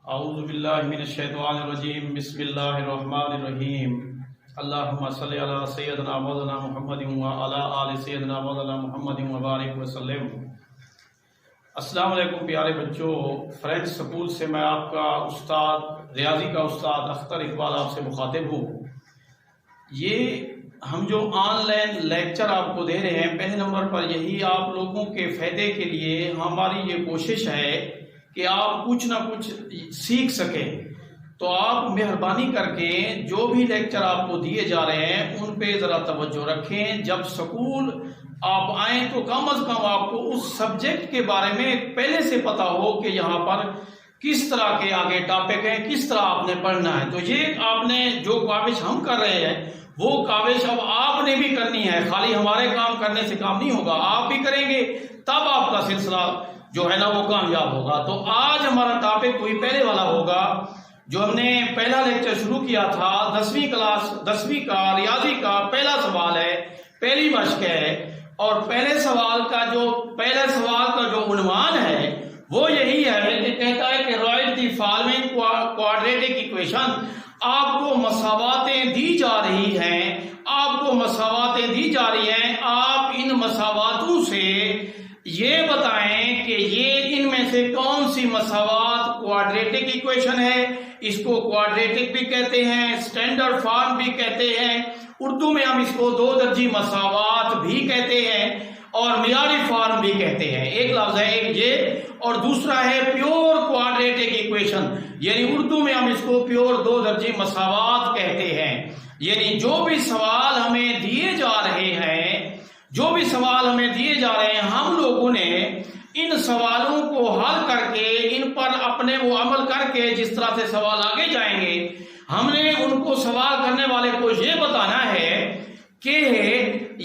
औज़ु बिल्लाहि मिनश्शैतानिर्रजीम बिस्मिल्लाहिर्रहमानिर्रहीम अल्लाहुम्मा सल्लि अला सय्यदिना मौलाना मुहम्मदिन व अला आलि सय्यदिना मौलाना मुहम्मदिन व बारिक वसल्लम। अस्सलाम वालेकुम प्यारे बच्चों, फ्रेंच स्कूल से मैं आपका उस्ताद रियाजी का उस्ताद अख्तर इकबाल आपसे मुखातिब हूँ। ये हम जो ऑनलाइन लेक्चर आपको दे रहे हैं, पहले नंबर पर यही आप लोगों के फ़ायदे के लिए हमारी ये कोशिश है कि आप कुछ ना कुछ सीख सकें। तो आप मेहरबानी करके जो भी लेक्चर आपको दिए जा रहे हैं उन पे ज़रा तवज्जो रखें। जब स्कूल आप आए तो कम अज़ कम आपको उस सब्जेक्ट के बारे में पहले से पता हो कि यहाँ पर किस तरह के आगे टॉपिक है, किस तरह आपने पढ़ना है। तो ये आपने जो काविश हम कर रहे हैं वो काविश अब आपने भी करनी है। खाली हमारे काम करने से काम नहीं होगा, आप भी करेंगे तब आपका सिलसिला जो है ना वो कामयाब होगा। तो आज हमारा टॉपिक कोई पहले वाला होगा जो हमने पहला लेक्चर शुरू किया था 10वीं क्लास 10वीं का रियाजी का पहला सवाल है, पहली मश्क है। और पहले सवाल का जो उन्वान है वो यही है कि कहता है कि right the following quadratic equation. आपको मसावातें दी जा रही हैं, आप इन मसावातों से ये बताएं कि ये इनमें से कौन सी मसावात क्वाड्रेटिक इक्वेशन है। इसको क्वाड्रेटिक भी कहते हैं, स्टैंडर्ड फॉर्म भी कहते हैं, उर्दू में हम इसको दो दर्जी मसावात भी कहते हैं और मियारी फॉर्म भी कहते हैं। एक लफ्ज है एक ये, और दूसरा है प्योर क्वाड्रेटिक इक्वेशन, यानी उर्दू में हम इसको प्योर दो दर्जी मसावात कहते हैं। यानी जो भी सवाल हमें दिए जा रहे हैं हम लोगों ने इन सवालों को हल करके इन पर अपने वो अमल करके जिस तरह से सवाल आगे जाएंगे, हमने उनको सवाल करने वाले को ये बताना है कि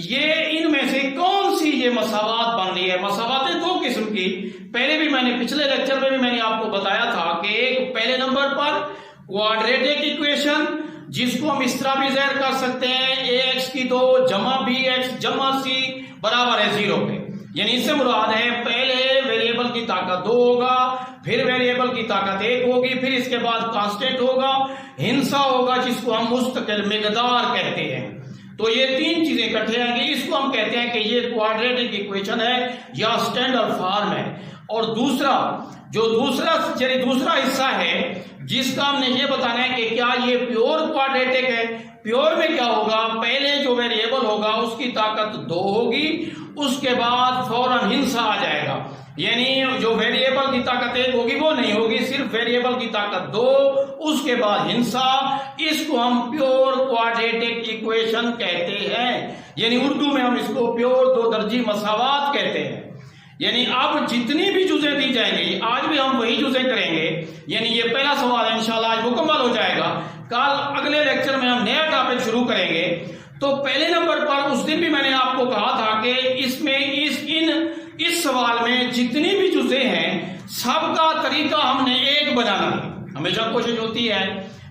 ये इनमें से कौन सी ये मसावात बन रही है। मसावातें दो किस्म की, पहले भी मैंने पिछले लेक्चर में भी मैंने आपको बताया था कि एक पहले नंबर पर क्वाड्रेटिक इक्वेशन जिसको हम इस तरह भी ज़ाहिर कर सकते हैं ax की 2 जमा bx जमा c बराबर है 0 पे। यानी इससे मुराद है पहले वेरिएबल की ताकत 2 होगा, फिर वेरिएबल की ताकत 1 होगी, फिर इसके बाद कांस्टेंट होगा, हिंसा होगा जिसको हम मुस्तकिल मिकदार कहते हैं। तो ये तीन चीजें इकट्ठे आएंगी, इसको हम कहते हैं कि ये क्वाड्रेटिक इक्वेशन है या स्टैंडर्ड फॉर्म है। और दूसरा हिस्सा है जिसका हमने ये बताना है कि क्या ये प्योर क्वाड्रेटिक है। प्योर में क्या होगा, पहले जो वेरिएबल होगा उसकी ताकत 2 होगी, उसके बाद फौरन हिंसा आ जाएगा। यानी जो वेरिएबल की ताकत 1 होगी वो नहीं होगी, सिर्फ वेरिएबल की ताकत 2, उसके बाद हिंसा। इसको हम प्योर क्वाड्रेटिक इक्वेशन कहते हैं। यानी उर्दू में हम इसको प्योर दो दर्जी मसावात कहते हैं। यानी अब जितनी भी जुज़ें दी जाएंगी, आज भी हम वही जुज़ें करेंगे। यानी ये पहला सवाल है इंशाल्लाह आज मुकम्मल हो जाएगा, कल अगले लेक्चर में हम नया टॉपिक शुरू करेंगे। तो पहले नंबर पर उस दिन भी मैंने आपको कहा था कि इस सवाल में जितनी भी जुज़ें हैं सबका तरीका हमने एक बनाना है। हमेशा कोशिश होती है,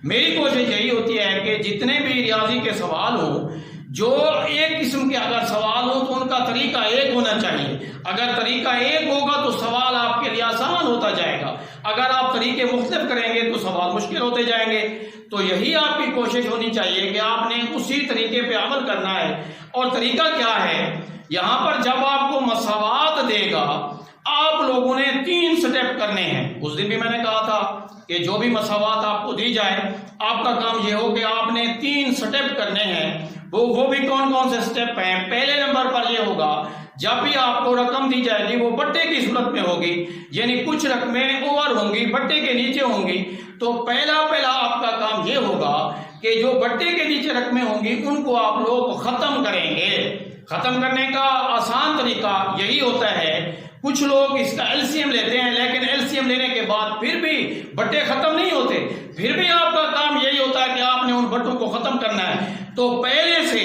मेरी कोशिश यही होती है कि जितने भी रियाजी के सवाल हो, जो एक किस्म के अगर सवाल हो तो उनका तरीका एक होना चाहिए। अगर तरीका एक होगा तो सवाल आपके लिए आसान होता जाएगा, अगर आप तरीके मुख्तलिफ करेंगे तो सवाल मुश्किल होते जाएंगे। तो यही आपकी कोशिश होनी चाहिए कि आपने उसी तरीके पे अमल करना है। और तरीका क्या है, यहाँ पर जब आपको मसावात देगा आप लोगों ने 3 स्टेप करने हैं। उस दिन भी मैंने कहा था कि जो भी मसावात आपको दी जाए आपका काम ये हो कि आपने 3 स्टेप करने हैं। वो भी कौन कौन से स्टेप हैं। पहले नंबर पर ये होगा, जब भी आपको रकम दी जाएगी वो बट्टे की सूरत में होगी, यानी कुछ रकमें ओवर होंगी, बट्टे के नीचे होंगी। तो पहला आपका काम ये होगा कि जो बट्टे के नीचे रकमें होंगी उनको आप लोग खत्म करेंगे। खत्म करने का आसान तरीका यही होता है, कुछ लोग इसका एलसीएम लेते हैं, लेकिन एलसीएम लेने के बाद फिर भी बट्टे खत्म नहीं होते। फिर भी आपका काम यही होता है कि आपने उन बट्टों को खत्म करना है। तो पहले से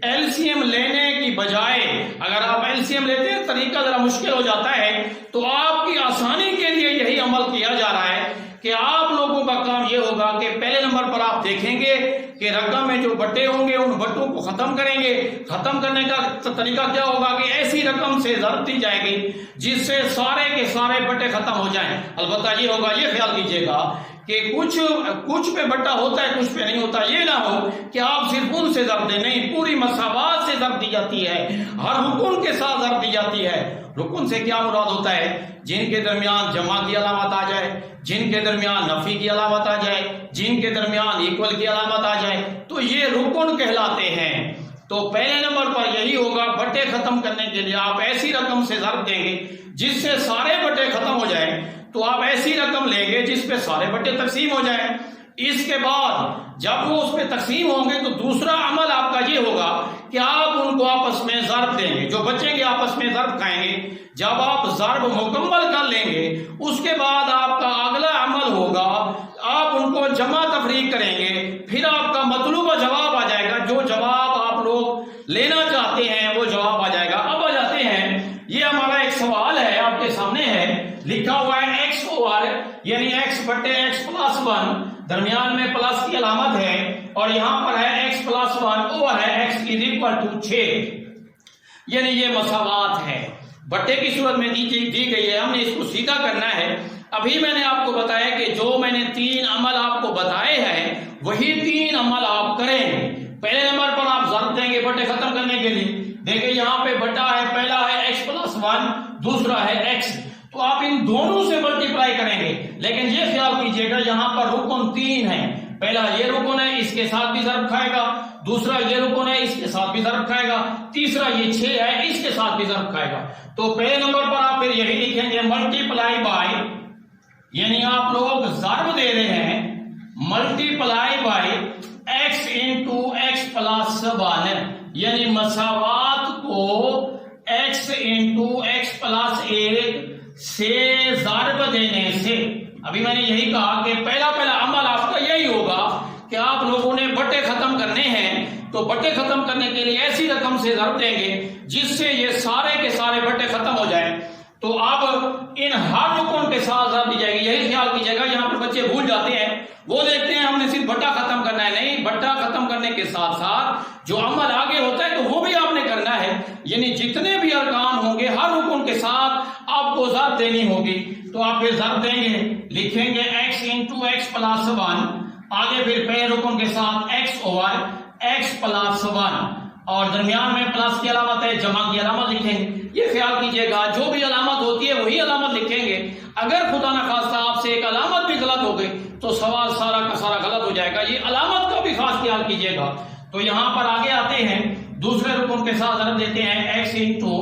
एलसीएम लेने की बजाय अगर आप एलसीएम लेते हैं तरीका जरा मुश्किल हो जाता है, तो आपकी आसानी के लिए यही अमल किया जा रहा है कि आप लोगों का काम ये होगा कि पहले नंबर पर आप देखेंगे कि रकम में जो बट्टे होंगे उन बट्टों को खत्म करेंगे। खत्म करने का तरीका क्या होगा कि ऐसी रकम से ज़रब दी जाएगी जिससे सारे के सारे बट्टे खत्म हो जाएं। अलबत्ता ये होगा, ये ख्याल कीजिएगा कि कुछ पे बट्टा होता है, कुछ पे नहीं होता। ये ना हो कि आप सिर्फ उनसे ज़रब दें, नहीं, पूरी मसावात से ज़रब दी जाती है, हर रुकुन के साथ ज़रब दी जाती है। रुकुन से क्या मुराद होता है? जिनके दरमियान जमा की अलामत आ जाए, जिनके दरमियान नफी की अलामत आ जाए, जिनके दरमियान इक्वल की अलामत आ जाए, तो ये रुकुन कहलाते हैं। तो पहले नंबर पर यही होगा, बट्टे खत्म करने के लिए आप ऐसी रकम से ज़रब देंगे जिससे सारे बट्टे खत्म हो जाए। तो आप ऐसी रकम लेंगे जिस पे सारे बट्टे तकसीम हो जाए। इसके बाद जब वो उस पे तकसीम होंगे तो दूसरा अमल आपका ये होगा कि आप उनको आपस में ज़रब देंगे, जो बचेंगे आपस में ज़रब खाएंगे। जब आप ज़रब मुकम्मल कर लेंगे उसके बाद आपका अगला अमल होगा, आप उनको जमा तफरीक करेंगे, फिर आपका मतलूबा जवाब आ जाएगा। जो जवाब आप लोग लेना चाहते हैं वो जवाब आ जाएगा। अब आ जाते हैं, ये हमारा एक सवाल है, आपके सामने है, लिखा हुआ है एक्स ओवर यानी एक्स बटे एक्स प्लस 1, दरमियान में प्लस की अलामत है, और यहां पर है एक्स प्लस 1 ओवर है एक्स इज इक्वल टू 6, यानी ये मसावात है, बट्टे की सूरत में दी गई है। हमने इसको सीधा करना है। अभी मैंने आपको बताया कि जो मैंने 3 अमल आपको बताए हैं वही 3 अमल आप करें। पहले नंबर पर आप ज़रब देंगे बट्टे खत्म करने के लिए। देखिए यहाँ पे बट्टा है, पहला है एक्स प्लस 1, दूसरा है एक्स, तो आप इन दोनों से मल्टीप्लाई करेंगे। लेकिन ये ख्याल कीजिएगा यहाँ पर रुकन 3 है। पहला ये रुकन है, इसके साथ भी ज़रब खाएगा, दूसरा ये रुकन है, इसके साथ भी ज़रब खाएगा, तीसरा ये 6 है, इसके साथ भी ज़रब खाएगा। तो पहले नंबर पर आप फिर यही लिखेंगे मल्टीप्लाई बाय, यानी आप लोग ज़रब दे रहे हैं multiply by x into x plus 1, यानी मसावात को एक्स इंटू एक्स प्लस 1 से ज़रब देने से। अभी मैंने यही कहा कि पहला अमल आपका यही होगा कि आप लोगों ने बट्टे खत्म करने हैं, तो बट्टे खत्म करने के लिए ऐसी रकम से ज़रब देंगे जिससे ये सारे के सारे बट्टे खत्म हो जाएं। तो अब इन हर रुकन के साथ ज़रब दी जाएगी। यही ख्याल कीजिएगा, यहाँ पर बच्चे भूल जाते हैं, वो देखते हैं हमने सिर्फ बट्टा खत्म करना है। नहीं, बट्टा खत्म करने के साथ साथ जो अमल आगे होता है तो वो भी आपने करना है, यानी जितने भी अरकान होंगे हर रुकन के साथ आपको ज़रब देनी होगी। तो आप फिर ज़रब देंगे, लिखेंगे एक्स इंटू एक्स प्लस 1, आगे फिर पहले रुकन के साथ एक्स ओवर एक्स प्लस 1, और दरमियान में प्लस की अलामत है, जमा की अलामत लिखेंगे। ये ख्याल कीजिएगा, जो भी अलामत होती है वही अलामत लिखेंगे। अगर खुदा न खास्ता आपसे एक अलामत भी गलत हो गई तो सवाल सारा का सारा गलत हो जाएगा। ये अलामत का भी खास ख्याल कीजिएगा। तो यहाँ पर आगे आते हैं, दूसरे रुकन के साथ ज़रब देते हैं x into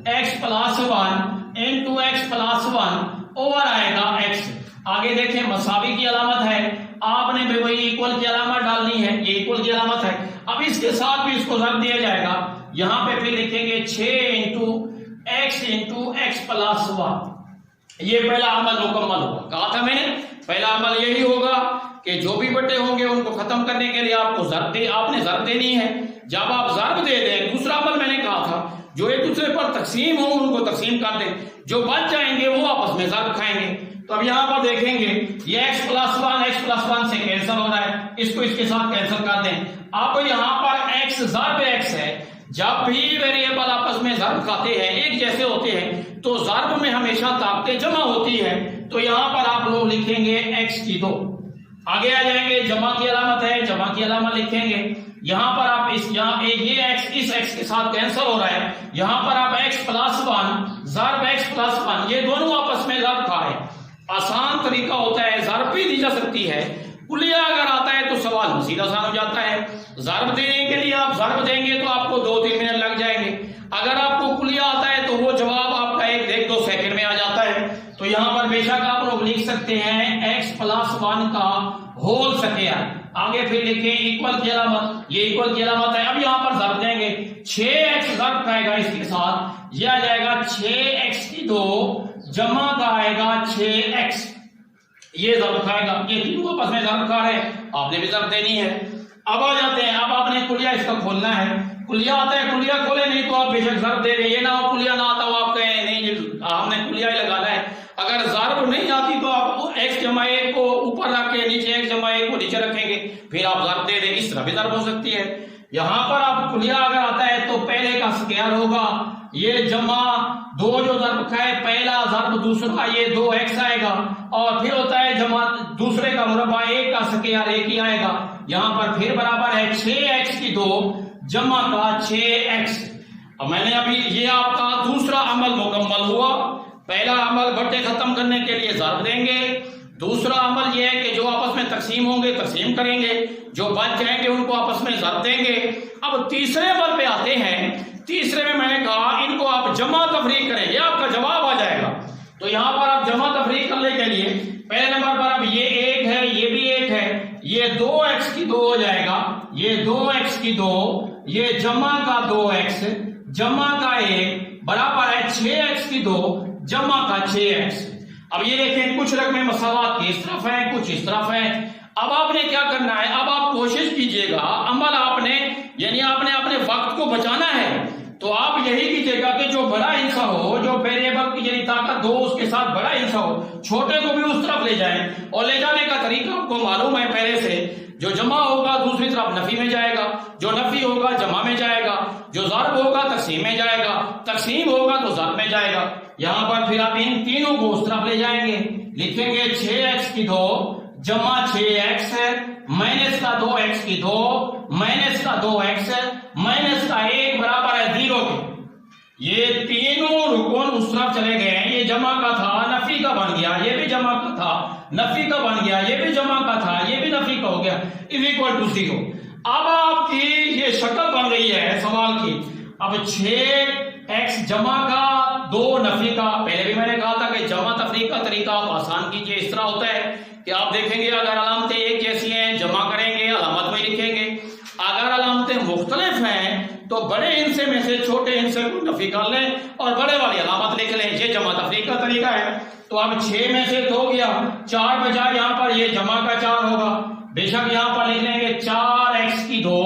x plus 1 into x plus 1 over आएगा एक्स। आगे देखें, मसावी की अलामत है, आपने भी वही इक्वल की अलामत डालनी है, ये इक्वल की अलामत है। अब इसके साथ भी इसको ज़रब दिया जाएगा। यहाँ पे फिर लिखेंगे 6 इंटू एक्स प्लस 1। ये पहला अमल मुकम्मल होगा। कहा था मैंने, पहला अमल यही होगा कि जो भी बट्टे होंगे उनको खत्म करने के लिए आपको आपने ज़रब देनी है। जब आप ज़रब दे दें, दूसरा अमल मैंने कहा था जो एक दूसरे पर तकसीम हो उनको तकसीम कर दें, जो बच जाएंगे वो आपस में ज़रब खाएंगे। तो अब यहाँ पर देखेंगे ये एक्स प्लस 1 से कैंसिल हो रहा है, इसको इसके साथ कैंसिल कर दें। अब यहाँ पर एक्स ज़रब एक्स है, जब भी वेरिएबल आपस में ज़रब खाते हैं, एक जैसे होते हैं, तो ज़रब में हमेशा ताकतें जमा होती है। तो यहाँ पर आप लोग लिखेंगे एक्स की 2, आगे आ जाएंगे, जमा की अलामत है, जमा की अलामत लिखेंगे। यहाँ पर आप ये एक्स इस एक्स के साथ कैंसिल हो रहा है, यहाँ पर आप एक्स प्लस 1 ज़रब एक्स प्लस 1, ये दोनों आपस में ज़रब खा रहे हैं। आसान तरीका होता है, ज़रब भी दी जा सकती है। कुलिया अगर आता है तो सवाल मज़ीद आसान हो जाता है। ज़रब देने के लिए आप ज़रब देंगे तो आपको 2-3 मिनट लग जाएंगे। अगर आपको कुलिया आता है तो वो जवाब आपका 1-2 सेकंड में आ जाता है। तो यहाँ पर बेशक आप लोग लिख सकते हैं एक्स प्लस 1 का होल स्क्वायर, आगे फिर लिखें इक्वल की अलामत, ये इक्वल की अलामत है। अब यहाँ पर ज़रब देंगे, 6x ज़रब खाएगा इसके साथ, ये आ जाएगा 6x की 2 जमा का आएगा 6x, ये ज़रब खाएगा। ये तीनों आपस में ज़रब खा रहे हैं, आपने भी ज़रब देनी है। अब आ जाते हैं, अब आपने कुलिया इसका खोलना है। कुलिया आता है, कुलिया खोले, नहीं तो आप बेशक ज़रब दे रहे, ये ना हो कुलिया ना आता हो आप कहें नहीं हमने कुलिया ही लगाना है। अगर ज़रब नहीं आती तो आप x जमा 1 को ऊपर रख के नीचे x जमा जमा एक को नीचे रखेंगे, फिर आप ज़र्ब दे दें, इस तरह भी ज़र्ब हो सकती है। यहाँ पर आप कुलिया अगर आता है तो पहले का स्क्वायर होगा, ये जमा दो जो ज़र्ब का है, पहला ज़र्ब दूसरा, ये 2x आएगा, और फिर होता है जमा दूसरे का मुरब्बा, एक का स्क्वायर एक ही आएगा। यहाँ पर फिर बराबर है 6x की 2 जमा का 6x। अब मैंने अभी ये आपका दूसरा अमल मुकम्मल हुआ। पहला अमल बट्टे खत्म करने के लिए ज़र्ब देंगे, दूसरा अमल यह है कि जो आपस में तकसीम होंगे तकसीम करेंगे, जो बच जाएंगे उनको आपस में ज़र्ब देंगे। अब तीसरे अमल पे आते हैं। तीसरे में मैंने कहा इनको आप जमा तफरीक करें, ये आपका जवाब आ जाएगा। तो यहाँ पर आप जमा तफरीक करने के लिए पहले नंबर पर अब ये 1 है, ये भी 1 है, ये 2x की 2 हो जाएगा, ये 2x की 2, ये जमा का 2x जमा का 1 बराबर है 6x की 2 जमा का 6x। अब ये देखें कुछ रकमें मसावात की इस तरफ है, कुछ इस तरफ है। अब आपने क्या करना है, अब आप कोशिश कीजिएगा, अमल आपने यानी आपने अपने वक्त को बचाना है, तो आप यही कीजिएगा कि जो बड़ा हिस्सा हो, जो वेरिएबल की यानी ताकत हो उसके साथ बड़ा हिस्सा हो, छोटे को भी उस तरफ ले जाएं। और ले जाने का तरीका आपको मालूम है पहले से, जो जमा होगा दूसरी तरफ नफी में जाएगा, जो नफी होगा जमा में जाएगा, जो ज़र्ब होगा तकसीम में जाएगा, तकसीम होगा तो ज़र्ब में जाएगा। यहाँ पर फिर आप इन तीनों को उस तरफ ले जाएंगे, लिखेंगे 6x की 2 जमा 6x माइनस का 2x की 2 माइनस का 2x माइनस का 1 बराबर है 0 के। ये तीनों रुकन उस तरफ चले गए हैं। ये जमा का था नफी का बन गया, ये भी जमा का था नफी का बन गया, ये भी जमा का था ये भी नफी का हो गया, इज इक्वल टू 0। अब आपकी ये शक्ल बन रही है सवाल की। अब 6x जमा का 2 नफी का, पहले भी मैंने कहा था कि जमा तफरीक का तरीका आप आसान कीजिए। इस तरह होता है कि आप देखेंगे अगर अलामतें एक जैसी हैं जमा करेंगे अलामत में लिखेंगे, अगर अलामतें मुख्तलिफ हैं तो बड़े हिस्से में से छोटे हिस्से को नफी कर लें और बड़े वाली अलामत लिख लें। ये जमा तफरीक का तरीका है। तो अब 6 में से 2 गया, 4 बजाय यहाँ पर ये जमा का 4 होगा, बेशक यहाँ पर लिख लेंगे 4x की 2,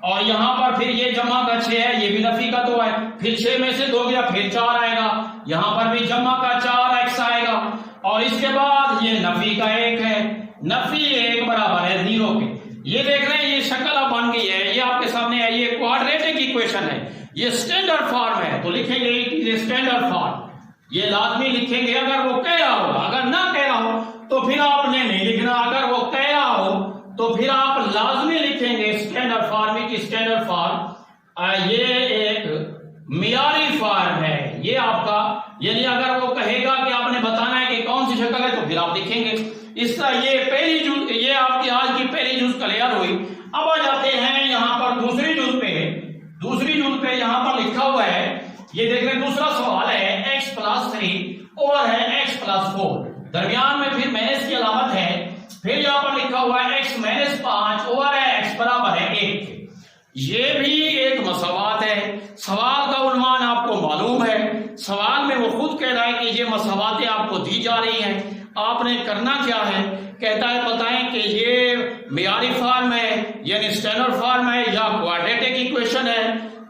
और यहाँ पर फिर ये जमा का 6 है, ये भी नफी का 2 है, फिर 6 में से 2 गया फिर 4 आएगा, यहाँ पर भी जमा का 4x आएगा, और इसके बाद ये नफी का 1 है, नफी 1 बराबर है 0 के। ये देख रहे हैं ये शक्ल अब बन गई है, ये आपके सामने है, ये क्वाड्रेटिक इक्वेशन है, ये स्टैंडर्ड फॉर्म है। तो लिखेंगे ये स्टैंडर्ड फॉर्म, ये लाजमी लिखेंगे। अगर वो कह रहा होगा, अगर ना कह रहा हो तो फिर आपने नहीं लिखना, अगर वो कह रहा हो तो फिर आप लाजमी लिखेंगे स्टैंडर्ड फॉर्म की स्टैंडर्ड फॉर्म। ये एक मियारी फॉर्म है ये आपका, यानी अगर वो कहेगा कि आपने बताना है कि कौन सी शक्ल है तो फिर आप लिखेंगे इस तरह। ये पहली जुज, ये आपकी आज की पहली जुज क्लियर हुई। अब आ जाते हैं यहाँ पर दूसरी जुज पे। दूसरी जुज पे यहाँ पर लिखा हुआ है, ये देख रहे हैं दूसरा सवाल है x+3 और है x+4, दरमियान में फिर माइनस की अलामत है, फिर यहाँ पर लिखा हुआ है x-5 और है x बराबर है 1। ये भी एक मसावात है। सवाल का उन्वान आपको मालूम है, सवाल में वो खुद कह रहा है कि ये मसावातें आपको दी जा रही हैं, आपने करना क्या है, कहता है बताएं कि ये मियारी फॉर्म है यानी स्टैंडर्ड फॉर्म है या क्वाड्रेटिक इक्वेशन है।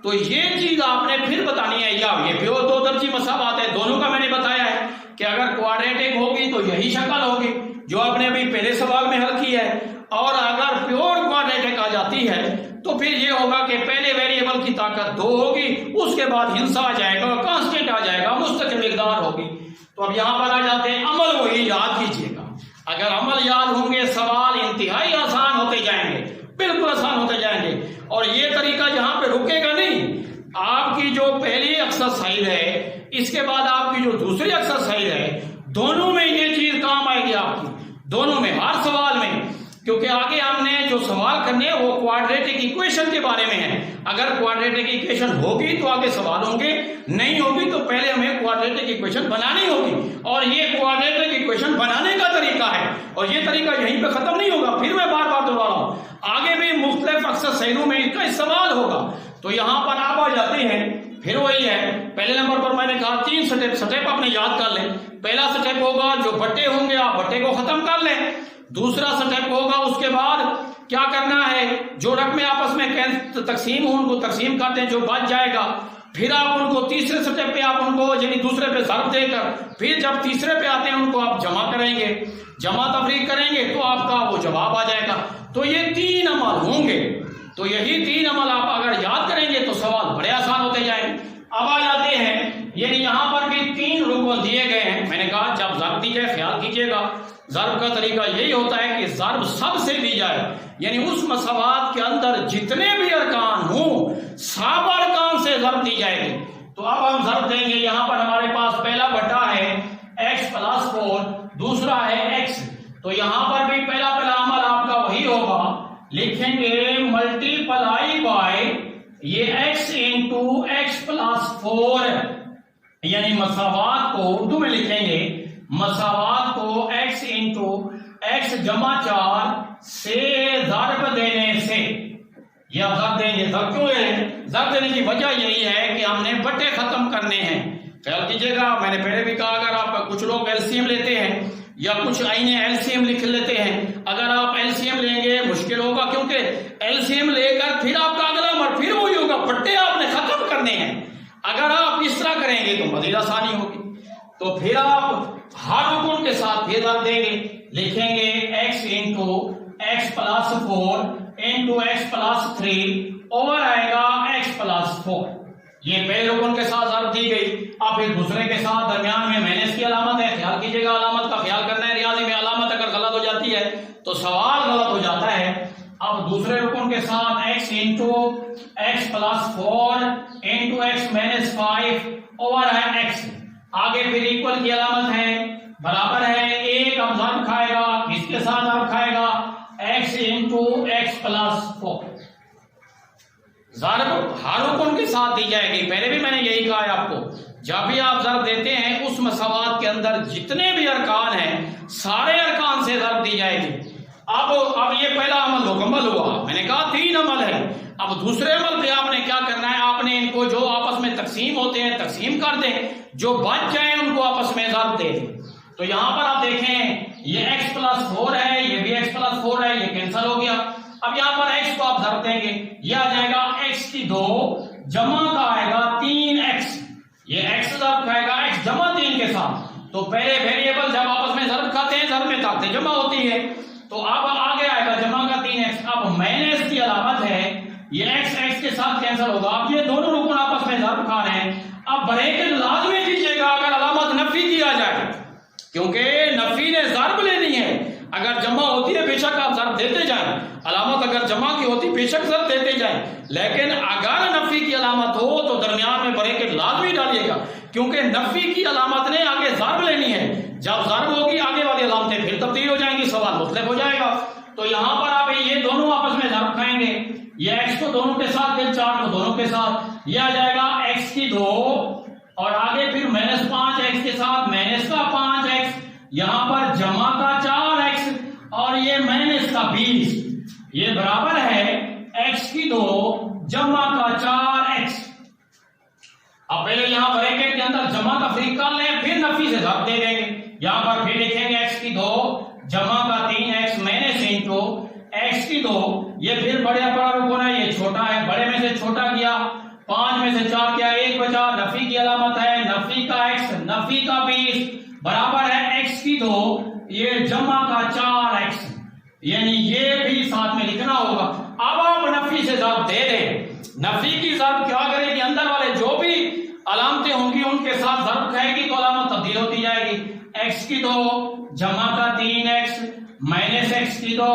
तो ये चीज आपने फिर बतानी है, या ये प्योर 2 दर्जी मसावात है, दोनों का मैंने बताया है कि अगर क्वाड्रेटिक होगी तो यही शक्ल होगी जो आपने अभी पहले सवाल में हल की है, और अगर प्योर क्वाड्रेटिक आ जाती है तो फिर ये होगा कि पहले वेरिएबल की ताकत 2 होगी, उसके बाद हिस्सा आ जाएगा, कांस्टेंट आ जाएगा, मुस्तकिल मिकदार होगी। तो अब यहां पर आ जाते हैं अमल, वही याद कीजिएगा। अगर अमल याद होंगे सवाल इंतहाई आसान होते जाएंगे, बिल्कुल आसान होते जाएंगे। और ये तरीका यहाँ पे रुकेगा नहीं, आपकी जो पहली एक्सरसाइज है इसके बाद आपकी जो दूसरी एक्सरसाइज है, दोनों में ये चीज काम आएगी आपकी, दोनों में, हर सवाल में, क्योंकि आगे हमने जो सवाल करने हैं वो क्वाड्रेटिक इक्वेशन के बारे में है। अगर क्वाड्रेटिक इक्वेशन होगी तो आगे सवाल होंगे, नहीं होगी तो पहले हमें क्वाड्रेटिक इक्वेशन बनानी होगी, और ये क्वाड्रेटिक इक्वेशन बनाने का तरीका है, और ये तरीका यहीं पे खत्म नहीं होगा। फिर मैं बार बार दोहरा रहा हूं, आगे भी मुख्तलिफ एक्सरसाइजों में इसका इस्तेमाल होगा। तो यहां पर आप आ जाते हैं, फिर वही है, पहले नंबर पर मैंने कहा 3 स्टेप अपने याद कर लें। पहला स्टेप होगा जो बट्टे होंगे आप बट्टे को खत्म कर लें। दूसरा स्टेप होगा उसके बाद क्या करना है, जो रकमें आपस में तकसीम हो उनको तकसीम करते हैं, जो बच जाएगा फिर आप उनको तीसरे स्टेप पे आप उनको यानी दूसरे पे ज़र्ब देकर फिर जब तीसरे पे आते हैं उनको आप जमा करेंगे, जमा तफरीक करेंगे तो आपका वो जवाब आ जाएगा। तो ये 3 अमल होंगे। तो यही 3 अमल आप अगर याद करेंगे तो सवाल बड़े आसान होते जाएंगे। अब आ जाते हैं, यानी यहाँ पर भी 3 रुकन दिए गए हैं। मैंने कहा जब ज़र्ब दी जाए ख्याल कीजिएगा, ज़र्ब का तरीका यही होता है कि ज़र्ब सबसे दी जाए, यानी उस मसवात के अंदर जितने भी अरकान हों सब अरकान से ज़र्ब दी जाएगी। तो अब हम ज़र्ब देंगे। यहाँ पर हमारे पास पहला बटा है x + 4, दूसरा है x। तो यहाँ पर भी पहला अमल आपका वही होगा, लिखेंगे मल्टीप्लाई बाय ये x × x + 4, यानी मसावात को उर्दू में लिखेंगे, मसावात को x × x = 4 से ज़र्ब देने से। यह ज़र्ब देंगे। ज़र्ब क्यों है? ज़र्ब देने की वजह यही है कि हमने बटे खत्म करने हैं। ख्याल कीजिएगा, मैंने पहले भी कहा, अगर आप कुछ लोग एलसीएम लेते हैं या कुछ आईने एलसीएम लिख लेते हैं, अगर आप एलसीएम लेंगे मुश्किल होगा, क्योंकि एलसीएम लेकर फिर आपका अगला अमल फिर वही होगा, बट्टे आपने खत्म करने हैं। अगर आप इस तरह करेंगे तो मज़ीद आसानी होगी। तो फिर आप हर रुकन के साथ फिर ज़र्ब देंगे, लिखेंगे x × x + 4 × x + 3 ओवर आएगा x + 4। ये पहले रुकन के साथ ज़र्ब दी गई। अब फिर दूसरे के साथ दरमियान में माइनस की अलामत है। ख्याल कीजिएगा, अलामत का ख्याल करना है। रियाजी में अलामत अगर गलत हो जाती है तो सवाल गलत हो जाता है। अब दूसरे रुकन के साथ x × x + 4 × x - 5 ओवर है x। आगे फिर इक्वल की अलामत है, बराबर है, एक अब ज़र्ब खाएगा, किसके साथ ज़र्ब खाएगा? x × x + 4। ज़र्ब हर रुकन के साथ दी जाएगी। पहले भी मैंने यही कहा है आपको, जब भी आप ज़र्ब देते हैं उस मसवात के अंदर जितने भी अरकान हैं सारे अरकान से ज़र्ब दी जाएगी। अब ये पहला अमल मुकम्मल हुआ। मैंने कहा 3 अमल है। अब दूसरे अमल पे आपने क्या करना है, आपने इनको जो आपस में तकसीम होते हैं तकसीम कर दें, जो बच जाए उनको आपस में ज़र्ब दे दें। तो यहाँ पर आप देखें, ये x + 4 है, ये भी x + 4 है, ये कैंसिल हो गया। अब यहाँ पर x को आप ज़र्ब देंगे, ये आ जाएगा x2 जमा का आएगा 3x। ये x ज़र्ब खाएगा x जमा 3 के साथ। तो पहले वेरिएबल जब आपस में ज़र्ब खाते हैं, ज़र्ब में ताकतें जमा होती है, तो अब आगे आएगा जमा का 3x। अब माइनस की अलामत है, ये x के साथ कैंसिल होगा। अब ये दोनों रुकन आपस में ज़र्ब खा रहे हैं। अब ब्रैकेट लाजमी दीजिएगा अगर अलामत नफी की आ जाए, क्योंकि नफी ने ज़र्ब लेनी है। अगर जमा होती है बेशक आप ज़र्ब देते जाएं, अलामत अगर जमा की होती बेशक ज़र्ब देते जाएं, लेकिन अगर नफी की अलामत हो तो दरमियान में ब्रैकेट लाजमी डालिएगा, क्योंकि नफी की अलामत ने आगे ज़र्ब लेनी है। जब ज़र्ब होगी आगे वाली अलामतें फिर तब्दील हो जाएंगी, सवाल मुख्तलिफ हो जाएगा। तो यहाँ पर आप ये दोनों आपस में ज़र्ब खाएंगे, ये x को दोनों के साथ, फिर 4 को दोनों के साथ, ये आ जाएगा x2 और आगे फिर -5x के साथ -5x, यहाँ पर जमा का 4x और ये -20, ये बराबर है x2 जमा का 4x। अब पहले यहाँ ब्रैकेट के अंदर जमा का फ्री कर लें, फिर नफी से ज़र्ब दे देंगे। यहाँ पर फिर लिखेंगे x2 जमा का 3x -x2, ये फिर बड़ा रुकन है, ये छोटा है, बड़े में से छोटा किया, 5 में से 4 किया, 1 बचा। नफी की अलामत है, नफी का x, नफी का 20 बराबर है x2 ये जमा का 4x, यानी ये भी साथ में लिखना होगा। अब आप नफी से ज़र्ब दे दें। नफी की ज़र्ब क्या करेगी, अंदर वाले जो भी अलामतें होंगी उनके साथ ज़र्ब खाएगी तो अलामत तब्दील होती जाएगी। x2 जमा का 3x -x2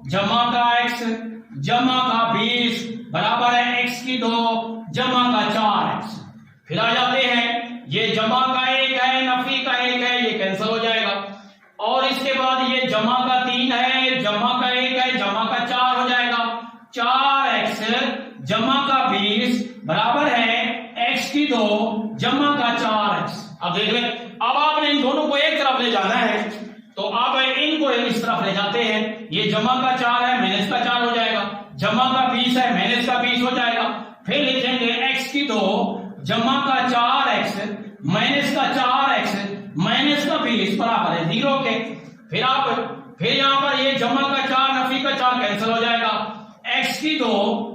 जमा का x जमा का 20 बराबर है x2 जमा का 4x। फिर आ जाते हैं, ये जमा का 1 है, नफी का 1 है, ये कैंसिल हो जाएगा। और इसके बाद ये जमा का 3 है, जमा का 1 है, जमा का 4 हो जाएगा। 4x जमा का 20 बराबर है x2 जमा का 4x। अब देख लें, अब आपने इन दोनों को एक तरफ ले जाना है, तो आप इनको इस तरफ ले जाते हैं। ये जमा का 4 है, माइनस का 4 हो जाएगा, जमा का 20 है, माइनस का 20 हो जाएगा। फिर लिखेंगे x2 जमा का 4x माइनस का 4x माइनस का 20 बराबर है 0 के। फिर यहाँ पर ये जमा का 4 नफी का 4 कैंसिल हो जाएगा। x2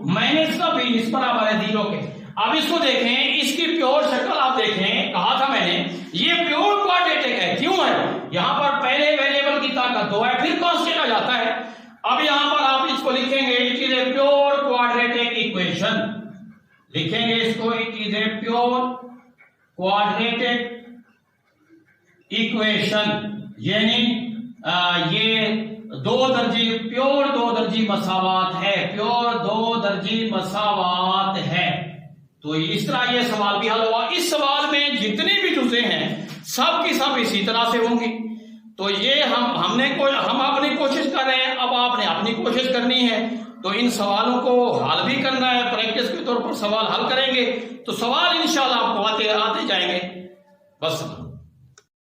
माइनस का 20 बराबर है 0 के। अब इसको देखें, इसकी प्योर शक्ल आप देखें, कहा था मैंने ये प्योर क्वाड्रेटिक है। क्यों है? यहाँ पर पहले वेरिएबल की ताकत 2 है, फिर कांस्टेंट आ जाता है। अब यहां पर आप इसको लिखेंगे, it is a pure quadratic equation, लिखेंगे इसको, it is a pure quadratic equation, यानी ये दो दर्जी, प्योर दो दर्जी मसावात है, प्योर दो दर्जी मसावात है। तो इस तरह ये सवाल भी हल हुआ। इस सवाल में जितनी भी जुज़े हैं सब की सब इसी तरह से होंगी। तो ये हम अपनी कोशिश कर रहे हैं, अब आपने अपनी कोशिश करनी है। तो इन सवालों को हल भी करना है, प्रैक्टिस के तौर पर सवाल हल करेंगे तो सवाल इंशाल्लाह आपको आते जाएंगे। बस